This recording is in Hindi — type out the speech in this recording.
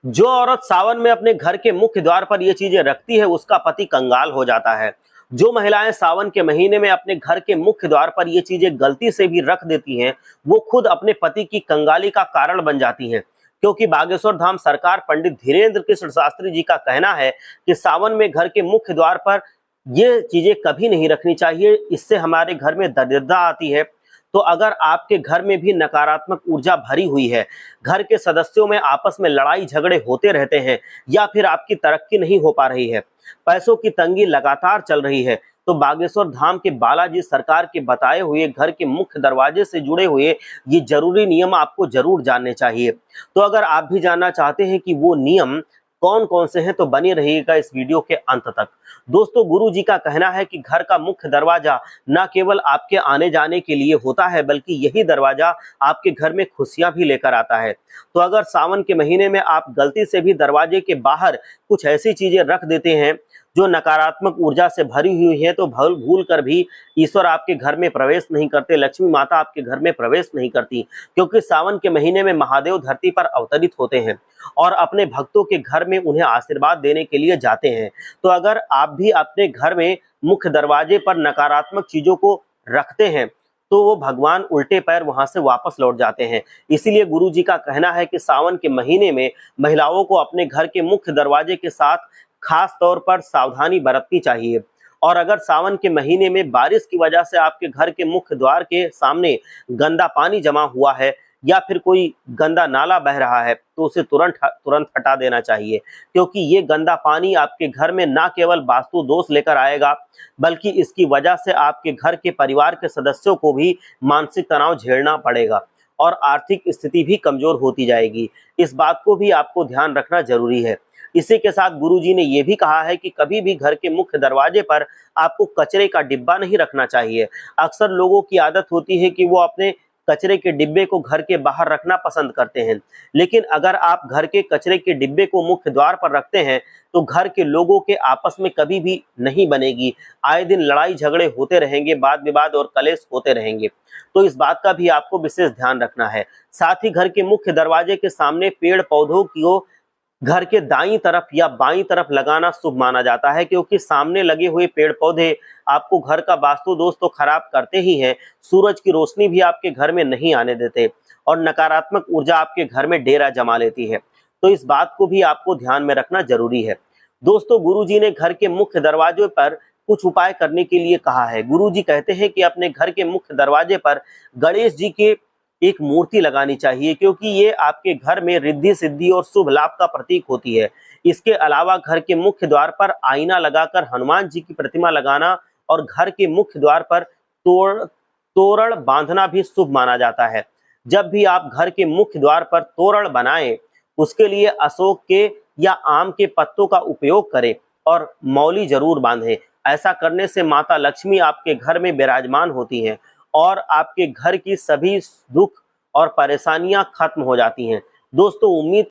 जो औरत सावन में अपने घर के मुख्य द्वार पर ये चीजें रखती है उसका पति कंगाल हो जाता है। जो महिलाएं सावन के महीने में अपने घर के मुख्य द्वार पर ये चीजें गलती से भी रख देती हैं, वो खुद अपने पति की कंगाली का कारण बन जाती हैं। क्योंकि बागेश्वर धाम सरकार पंडित धीरेन्द्र कृष्ण शास्त्री जी का कहना है कि सावन में घर के मुख्य द्वार पर ये चीजें कभी नहीं रखनी चाहिए, इससे हमारे घर में दरिद्रता आती है। तो अगर आपके घर में भी नकारात्मक ऊर्जा भरी हुई है, घर के सदस्यों में आपस में लड़ाई झगड़े होते रहते हैं, या फिर आपकी तरक्की नहीं हो पा रही है, पैसों की तंगी लगातार चल रही है, तो बागेश्वर धाम के बालाजी सरकार के बताए हुए घर के मुख्य दरवाजे से जुड़े हुए ये जरूरी नियम आपको जरूर जानने चाहिए। तो अगर आप भी जानना चाहते हैं कि वो नियम कौन कौन से हैं, तो बने रहिएगा इस वीडियो के अंत तक। दोस्तों, गुरु जी का कहना है कि घर का मुख्य दरवाजा न केवल आपके आने जाने के लिए होता है, बल्कि यही दरवाजा आपके घर में खुशियां भी लेकर आता है। तो अगर सावन के महीने में आप गलती से भी दरवाजे के बाहर कुछ ऐसी चीजें रख देते हैं जो नकारात्मक ऊर्जा से भरी हुई है, तो भूल कर भी ईश्वर आपके घर में प्रवेश नहीं करते, लक्ष्मी माता आपके घर में प्रवेश नहीं करती। क्योंकि सावन के महीने में महादेव धरती पर अवतरित होते हैं और अपने भक्तों के घर में उन्हें आशीर्वाद देने के लिए जाते हैं। तो अगर आप भी अपने घर में मुख्य दरवाजे पर नकारात्मक चीजों को रखते हैं, तो वो भगवान उल्टे पैर वहां से वापस लौट जाते हैं। इसीलिए गुरु जी का कहना है कि सावन के महीने में महिलाओं को अपने घर के मुख्य दरवाजे के साथ खास तौर पर सावधानी बरतनी चाहिए। और अगर सावन के महीने में बारिश की वजह से आपके घर के मुख्य द्वार के सामने गंदा पानी जमा हुआ है, या फिर कोई गंदा नाला बह रहा है, तो उसे तुरंत हटा देना चाहिए। क्योंकि ये गंदा पानी आपके घर में ना केवल वास्तु दोष लेकर आएगा, बल्कि इसकी वजह से आपके घर के परिवार के सदस्यों को भी मानसिक तनाव झेलना पड़ेगा और आर्थिक स्थिति भी कमजोर होती जाएगी। इस बात को भी आपको ध्यान रखना जरूरी है। इसी के साथ गुरुजी ने यह भी कहा है कि कभी भी घर के मुख्य दरवाजे पर आपको कचरे का डिब्बा नहीं रखना चाहिए। अक्सर लोगों की आदत होती है कि वो अपने कचरे के डिब्बे को घर के बाहर रखना पसंद करते हैं, लेकिन अगर आप घर के कचरे के डिब्बे को मुख्य द्वार पर रखते हैं तो घर के लोगों के आपस में कभी भी नहीं बनेगी। आए दिन लड़ाई झगड़े होते रहेंगे, वाद विवाद और कलेश होते रहेंगे। तो इस बात का भी आपको विशेष ध्यान रखना है। साथ ही घर के मुख्य दरवाजे के सामने पेड़ पौधों की घर के दाईं तरफ या बाईं तरफ लगाना शुभ माना जाता है, क्योंकि सामने लगे हुए पेड़ पौधे आपको घर का वास्तु दोष तो खराब करते ही हैं, सूरज की रोशनी भी आपके घर में नहीं आने देते और नकारात्मक ऊर्जा आपके घर में डेरा जमा लेती है। तो इस बात को भी आपको ध्यान में रखना जरूरी है। दोस्तों, गुरुजी ने घर के मुख्य दरवाजे पर कुछ उपाय करने के लिए कहा है। गुरुजी कहते हैं कि अपने घर के मुख्य दरवाजे पर गणेश जी के एक मूर्ति लगानी चाहिए, क्योंकि ये आपके घर में रिद्धि सिद्धि और शुभ लाभ का प्रतीक होती है। इसके अलावा घर के मुख्य द्वार पर आईना लगाकर हनुमान जी की प्रतिमा लगाना और घर के मुख्य द्वार पर तोरण बांधना भी शुभ माना जाता है। जब भी आप घर के मुख्य द्वार पर तोरण बनाएं, उसके लिए अशोक के या आम के पत्तों का उपयोग करें और मौली जरूर बांधें। ऐसा करने से माता लक्ष्मी आपके घर में विराजमान होती हैं और आपके घर की सभी दुख और परेशानियां खत्म हो जाती हैं। दोस्तों, उम्मीद